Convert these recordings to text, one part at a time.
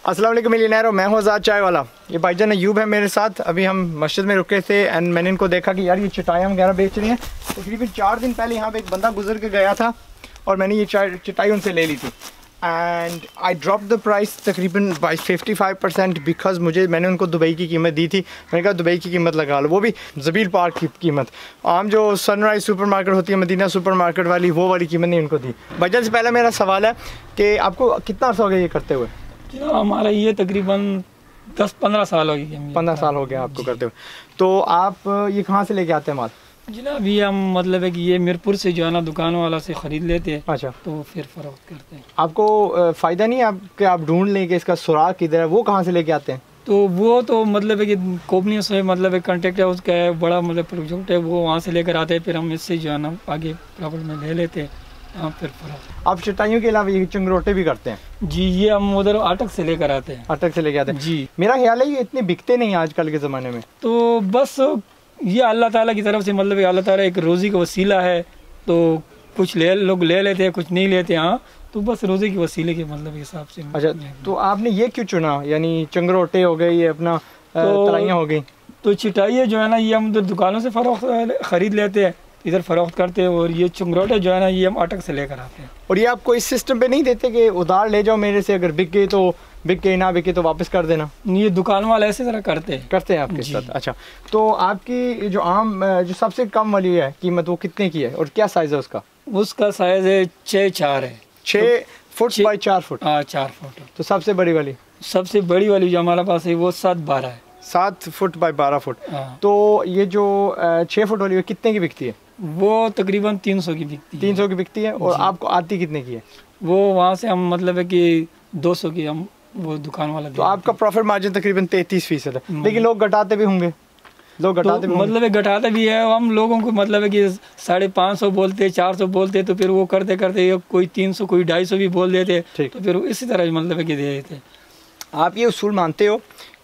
अस्सलाम वालेकुम मिलियनेरो, मैं हूँ आज़ाद चाय वाला। ये भाईजान अयूब है मेरे साथ। अभी हम मस्जिद में रुके थे एंड मैंने इनको देखा कि यार ये चटाइयाँ वगैरह बेच रही हैं। तकरीबन 4 दिन पहले यहाँ पे एक बंदा गुजर के गया था और मैंने ये चटाई उनसे ले ली थी and I drop the price तकरीबन बाई 55% बिकॉज मैंने उनको दुबई की कीमत दी थी। मैंने कहा दुबई की कीमत लगा लो, वो भी ज़बील पार्क की कीमत। आम जो सनराइज़ सुपर मार्केट होती है, मदीना सुपर मार्केट वाली, वो वाली कीमत नहीं उनको दी। भाईजान से पहले मेरा सवाल है कि आपको कितना अर्सा हो गया ये करते हुए? हमारा ये तकरीबन 10-15 साल हो गए। 15 साल हो गया आपको करते हुए। तो आप ये कहाँ से लेके आते हैं माल? जनाब ये हम मतलब है कि ये मीरपुर से जो है ना दुकान वाला से ख़रीद लेते हैं। अच्छा, तो फिर फ़रोख्त करते हैं। आपको फ़ायदा नहीं है आप ढूंढ लें कि इसका सुराग किधर है, वो कहाँ से लेके आते हैं? तो वो तो मतलब है कि कंपनी से मतलब एक कॉन्टेक्ट है, उसका है बड़ा मतलब प्रोजेक्ट है, वो वहाँ से लेकर आते हैं, फिर हम इससे जो है ना आगे प्रॉफिट में ले लेते हैं। हाँ, फिर फ़रोख्त। आप चटाइयों के अलावा ये चंगरोटे भी करते हैं? जी, ये हम उधर अटक से लेकर आते हैं। अटक से लेके आते हैं जी। मेरा ख्याल है ये इतने बिकते नहीं आजकल के ज़माने में। तो बस ये अल्लाह ताला की तरफ से मतलब अल्लाह ताला एक रोज़ी का वसीला है, तो कुछ लोग ले लेते हैं, कुछ नहीं लेते। हाँ, तो बस रोज़ी के वसीले के मतलब हिसाब से। अच्छा, तो आपने ये क्यों चुना? यानी चंगरोटे हो गए, ये अपना तराइयाँ हो गई। तो चिटाइयाँ जो है ना ये हम उधर दुकानों से फ़रोख्त ख़रीद लेते हैं, इधर फ़रोख्त करते हैं, और ये चंगरोटे जो है ना ये हम अटक से लेकर आते हैं। और ये आपको इस सिस्टम पे नहीं देते कि उधार ले जाओ मेरे से, अगर बिक गए तो बिक गए, ना बिके तो वापस कर देना? ये दुकान वाले ऐसे तरह करते हैं आपके साथ। अच्छा, तो आपकी जो आम जो सबसे कम वाली है कीमत, वो कितने की है और क्या साइज़ है उसका? उसका साइज़ है 6'4" है। 6 फुट बाई 4 फुट? हाँ, 4 फुट। तो सबसे बड़ी वाली जो हमारे पास है वो 7'12" है। 7 फुट बाई 12 फुट। हाँ। तो ये जो 6 फुट वाली कितने की बिकती है? वो तकरीबन 300 की बिकती है। 300 की बिकती है। और आपको आती कितने की है? वो वहाँ से हम मतलब है कि 200 की हम वो दुकान वाला। तो आपका प्रॉफिट मार्जिन तकरीबन 33% है। लेकिन लोग घटाते भी होंगे, मतलब है घटाते भी है। हम लोगों को मतलब है कि 550 बोलते, 400 बोलते, तो फिर वो करते करते कोई 300 कोई 250 भी बोल देते, तो फिर इसी तरह मतलब है कि दे देते। आप ये उसूल मानते हो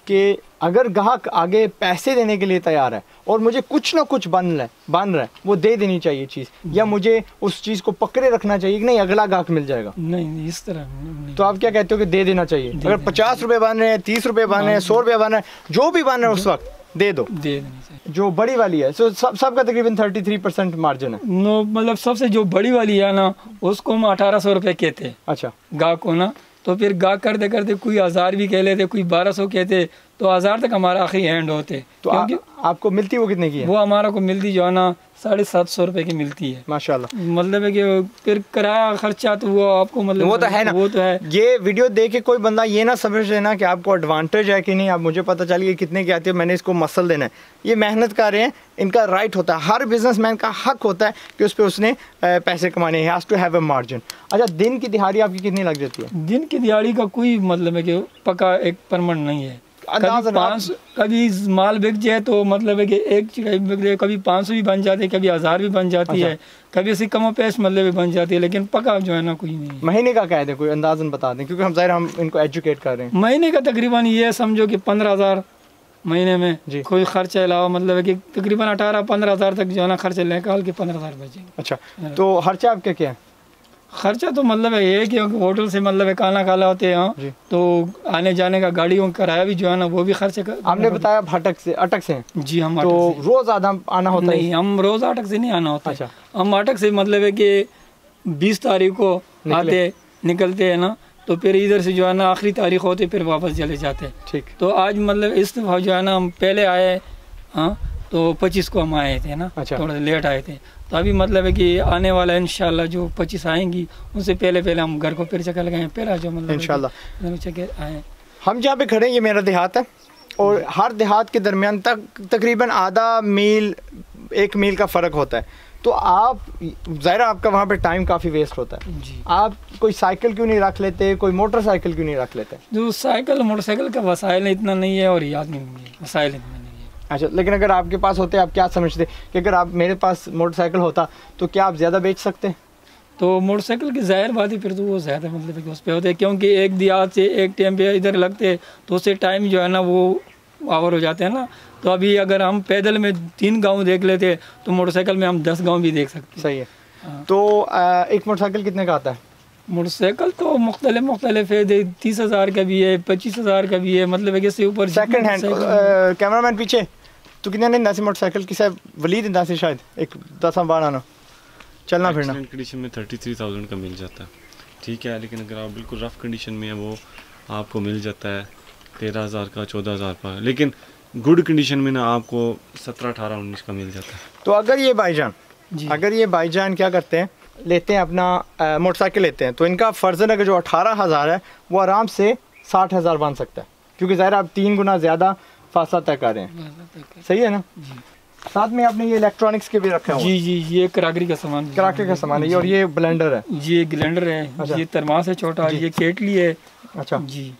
कि अगर ग्राहक आगे पैसे देने के लिए तैयार है और मुझे कुछ ना कुछ बन रहा है वो दे देनी चाहिए चीज़, या मुझे उस चीज़ को पकड़े रखना चाहिए कि नहीं अगला ग्राहक मिल जाएगा? नहीं, इस तरह नहीं। तो आप क्या कहते हो कि दे देना चाहिए? अगर 50 रुपये बन रहे हैं, 30 रुपये बन रहे हैं, 100 रुपये बन रहे हैं, जो भी बन रहा है उस वक्त दे दो, दे देनी चाहिए। जो बड़ी वाली है सबका तकरीबन 33% मार्जिन है। नो, मतलब सबसे जो बड़ी वाली है ना उसको हम 1800 रुपये कहते हैं। अच्छा, गाहक को ना, तो फिर गाहक करते करते कोई 1000 भी कह लेते, कोई 1200 कहते, तो 1000 तक हमारा आखिरी एंड होते। तो आपको मिलती वो कितने की है? वो हमारा को मिलती जो है ना 750 रुपये की मिलती है। माशाल्लाह। मतलब है कि फिर किराया खर्चा तो वो आपको मतलब वो तो है ना, वो तो है। ये वीडियो देख के कोई बंदा ये ना समझ लेना कि आपको एडवांटेज है कि नहीं। आप मुझे पता चल गया कितने की आती है, मैंने इसको मसल देना है। ये मेहनत कर रहे हैं, इनका राइट होता है, हर बिजनेसमैन का हक होता है कि उस पर उसने पैसे कमाने हैं, has to have a margin. अच्छा, दिन की दिहाड़ी आपकी कितनी लग जाती है? दिन की दिहाड़ी का कोई मतलब है कि पक्का एक परमानेंट नहीं है। कभी माल बिक जाए तो मतलब है कि एक चीज कभी 500 भी बन जाती है, कभी 1000 भी बन जाती है, कभी ऐसी कम पेश मतलब भी बन जाती है, लेकिन पक्का जो है ना कोई नहीं। महीने का कह दें, कोई अंदाजन बता दें, क्योंकि हम इनको एजुकेट कर रहे हैं। महीने का तकरीबन ये समझो कि 15,000 महीने में कोई खर्चा अलावा मतलब है कि तकरीबन 18-15,000 तक जो है ना खर्चा निकाल के 15,000 बचेंगे। अच्छा, तो खर्चा आपका क्या है? खर्चा तो मतलब है ये कि होटल से मतलब है खाना खाना होते हैं, तो आने जाने का गाड़ियों का किराया भी जो है ना वो भी खर्चे का। आपने बताया अटक से? जी, हम तो रोज आना होता है? नहीं, हम रोज अटक से नहीं आना होता। अच्छा। हम अटक से मतलब है कि 20 तारीख को निकलते हैं ना, तो फिर इधर से जो है ना आखिरी तारीख होते फिर वापस चले जाते हैं। ठीक। तो आज मतलब इस दफा जो है ना हम पहले आए, हाँ, तो 25 को हम आए थे ना। अच्छा। थोड़ा लेट आए थे, तो अभी मतलब है कि आने वाला इंशाल्लाह जो 25 आएंगी उनसे पहले हम घर को फिर चक्कर लगाएं, पहला जो मतलब इंशाल्लाह चक्कर आए। हम जहाँ पे खड़े हैं ये मेरा देहात है, और हर देहात के दरमियान तकरीबन आधा मील 1 मील का फ़र्क होता है। तो आप ज़ाहिर आपका वहाँ पे टाइम काफ़ी वेस्ट होता है जी। आप कोई साइकिल क्यों नहीं रख लेते, कोई मोटरसाइकिल क्यों नहीं रख लेते? जो साइकिल मोटरसाइकिल का वसाइल इतना नहीं है, और याद नहीं वसाइल इतना नहीं है। अच्छा, लेकिन अगर आपके पास होते, आप क्या समझते कि अगर आप मेरे पास मोटरसाइकिल होता तो क्या आप ज़्यादा बेच सकते? तो मोटरसाइकिल की ज़ाहिर बात है फिर तो वो ज़्यादा मतलब कि उस पर होते, क्योंकि एक दिहात से एक टाइम पे इधर लगते तो उससे टाइम जो है ना वो आवर हो जाते हैं ना। तो अभी अगर हम पैदल में 3 गांव देख लेते तो मोटरसाइकिल में हम 10 गांव भी देख सकते। सही है। तो एक मोटरसाइकिल कितने का आता है? मोटरसाइकिल तो मुख्तलिफ है, 30,000 का भी है, 25,000 का भी है, मतलब है कि ऊपर सेकंड हैंड। कैमरामैन पीछे तो कितने ने दासी मोटरसाइकिल किसे वलीद दासी शायद एक 10-12 आना चलना फिरना कंडीशन में 33,000 का मिल जाता है, ठीक है। लेकिन अगर आप बिल्कुल रफ कंडीशन में है वो आपको मिल जाता है 13,000 का, 14,000 का। लेकिन गुड कंडीशन में ना आपको 17, 18, 19 का मिल जाता है। तो अगर ये भाईजान क्या करते हैं, लेते हैं अपना मोटरसाइकिल लेते हैं, तो इनका फर्जन अगर जो 18,000 है वो आराम से 60,000 बन सकता है, क्योंकि ज़ाहिर आप 3 गुना ज़्यादा फासला तय कर रहे हैं। सही है ना? साथ में आपने ये इलेक्ट्रॉनिक्स के भी रखे हैं? जी, ये कराकरी का सामान है ये, और ये ब्लेंडर है, ये ग्राइंडर है। अच्छा। ये थर्मास है छोटा, ये केटली है। अच्छा जी।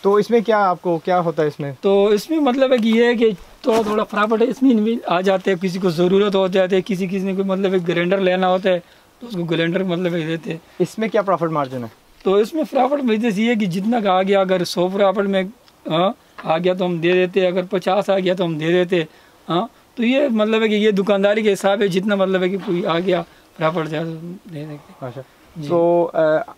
तो इसमें क्या आपको क्या होता है इसमें? तो इसमें मतलब है कि ये है कि थोड़ा प्रॉफिट है इसमें आ जाते हैं, किसी को ज़रूरत हो जाती है, किसी ने कोई मतलब एक ग्राइंडर लेना होता है तो उसको ग्राइंडर मतलब देते हैं। इसमें क्या प्रॉफिट मार्जिन है? तो इसमें प्रॉफिट बिजनेस ये है कि जितना का आ गया, अगर 100 प्रॉफिट में आ गया तो हम दे देते, अगर 50 आ गया तो हम दे देते। हाँ, तो ये मतलब है कि ये दुकानदारी के हिसाब है, जितना मतलब है कि कोई आ गया प्रॉफिट ज़्यादा दे देते। अच्छा। तो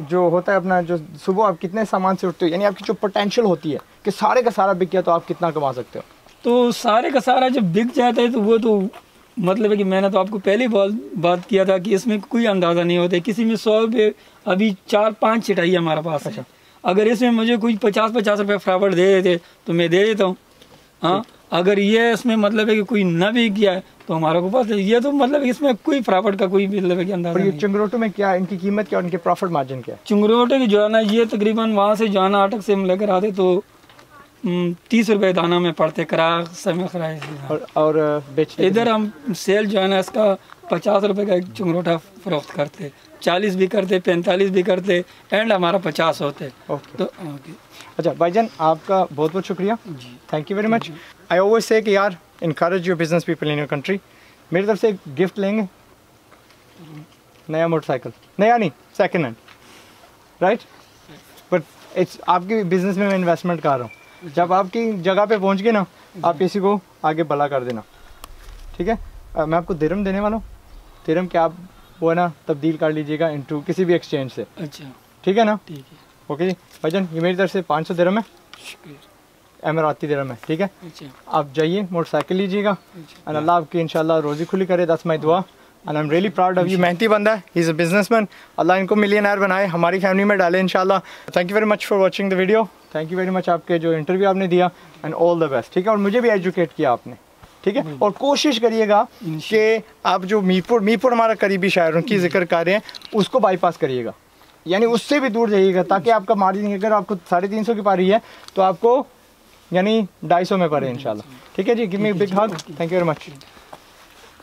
जो होता है अपना, जो सुबह आप कितने सामान से उठते हो, यानी आपकी जो पोटेंशियल होती है कि सारे का सारा बिक गया तो आप कितना कमा सकते हो? तो सारे का सारा जब बिक जाता है तो वो तो मतलब है कि मैंने तो आपको पहले बात किया था कि इसमें कोई अंदाज़ा नहीं होता है। किसी में 100 रुपये, अभी 4-5 चिटाई हमारे पास है। अगर इसमें मुझे कोई 50 रुपये प्रॉफिट दे देते तो मैं दे देता हूँ। हाँ, अगर ये इसमें मतलब है कि कोई न भी किया है तो हमारे को पास ये तो मतलब इसमें कोई प्रॉफिट का कोई मतलब है कि अंदाजा नहीं। चिंगरोटो में क्या इनकी कीमत क्या, उनके प्रॉफिट मार्जिन क्या है? चिंगरोटे की जो है ना, ये तकरीबन वहाँ से जो है ना अटक से हम लेकर आते तो 30 रुपये दाना में पड़ते किराए और बेचते। इधर हम सेल जो है ना इसका 50 रुपये का एक चिंगरोटा फरोख्त करते, 40 भी करते, 45 भी करते, एंड हमारा 50 होते। तो अच्छा भाईजान, आपका बहुत बहुत शुक्रिया, thank you very much. I always say कि यार encourage your business people in your country. मेरी तरफ से एक गिफ्ट लेंगे, नया मोटरसाइकिल, नया नहीं second hand, right? But it's आपकी बिजनेस में मैं इन्वेस्टमेंट कर रहा हूँ। जब आपकी जगह पे पहुँच गए ना, आप किसी को आगे भला कर देना, ठीक है? मैं आपको दिरहम देने वाला हूँ, दिरहम के आप वो है ना तब्दील कर लीजिएगा इनटू किसी भी एक्सचेंज से। अच्छा, ठीक है ना? ठीक है, ओके जी भाईजान, ये मेरी तरफ से 500 दिरहम है, अमीराती दिरहम है, ठीक है? आप जाइए मोटरसाइकिल लीजिएगा, और अल्लाह आपकी इंशाल्लाह रोज़ी खुली करे, दैट्स माय दुआ, and I am really proud of you. मेहनती बंदा है, ही इज़ अ बिजनेसमैन, अल्लाह इनको मिलियनर बनाए, हमारी फैमिली में डाले इंशाल्लाह। Thank you very much for watching the video, thank you very much आपके जो इंटरव्यू आपने दिया, एंड ऑल द बेस्ट, ठीक है? और मुझे भी एजुकेट किया आपने, ठीक है? और कोशिश करिएगा कि आप जो मीरपुर हमारा करीबी शहर उनकी जिक्र कर रहे हैं, उसको बाईपास करिएगा, यानी उससे भी दूर जाइएगा, ताकि आपका मार्जिन अगर आपको 350 की पा रही है तो आपको यानी 250 में पड़े इंशाल्लाह, ठीक है जी? Give me big hug, thank you very much.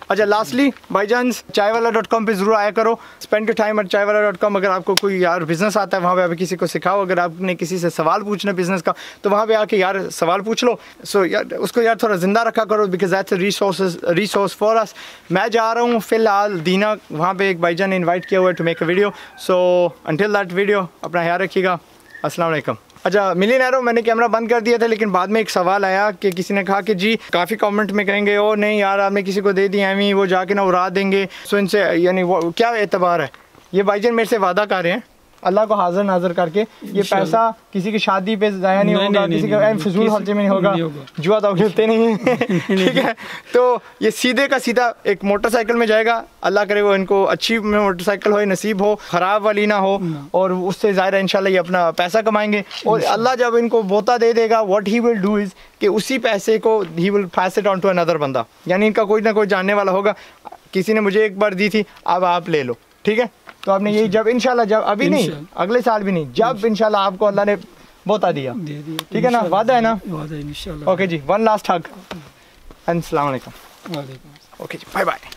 अच्छा, लास्टली भाईजान, चायवाला.com पे ज़रूर आया करो, स्पेंड योर टाइम एट चायवाला.com। अगर आपको कोई यार बिज़नेस आता है वहाँ पे आप किसी को सिखाओ, अगर आपने किसी से सवाल पूछना बिज़नेस का तो वहाँ पे आके यार सवाल पूछ लो। सो यार उसको यार थोड़ा ज़िंदा रखा करो, because that's a resource for us. मैं जा रहा हूँ फ़िलहाल दीना, वहाँ पर एक भाईजान ने इन्वाइट किया हुआ है to make a video, so until that video अपना ख्याल रखिएगा, अस्सलाम वालेकुम। अच्छा मिलियनेरो, मैंने कैमरा बंद कर दिया था, लेकिन बाद में एक सवाल आया कि किसी ने कहा कि जी काफ़ी कमेंट में कहेंगे ओ नहीं यार आपने किसी को दे दी एमी, वो जाके ना उड़ा देंगे, सो इनसे यानी वो क्या एतबार है? ये भाईजान मेरे से वादा कर रहे हैं अल्लाह को हाजिर नाजर करके, ये पैसा किसी की शादी पे ज़ाया नहीं होगा, किसी का फिजूल खर्चे में नहीं होगा, जुआ तो खेलते नहीं है, ठीक है? तो ये सीधे का सीधा एक मोटरसाइकिल में जाएगा, अल्लाह करे वो इनको अच्छी मोटरसाइकिल हो, नसीब हो, ख़राब वाली ना हो, और उससे ज़ाहिर इंशाल्लाह ये अपना पैसा कमाएंगे, और अल्लाह जब इनको बोता दे देगा, what he will do is कि उसी पैसे को he will pass it on to another बंदा, यानी इनका कोई ना कोई जानने वाला होगा, किसी ने मुझे एक बार दी थी, अब आप ले लो, ठीक है? तो आपने यही जब इंशाल्लाह, जब अभी नहीं अगले साल भी नहीं, जब इंशाल्लाह आपको अल्लाह ने बोता दिया, ठीक है ना? वादा है ना? ओके जी, वन लास्ट हग, अस्सलाम वालेकुम। ओके जी, बाय बाय।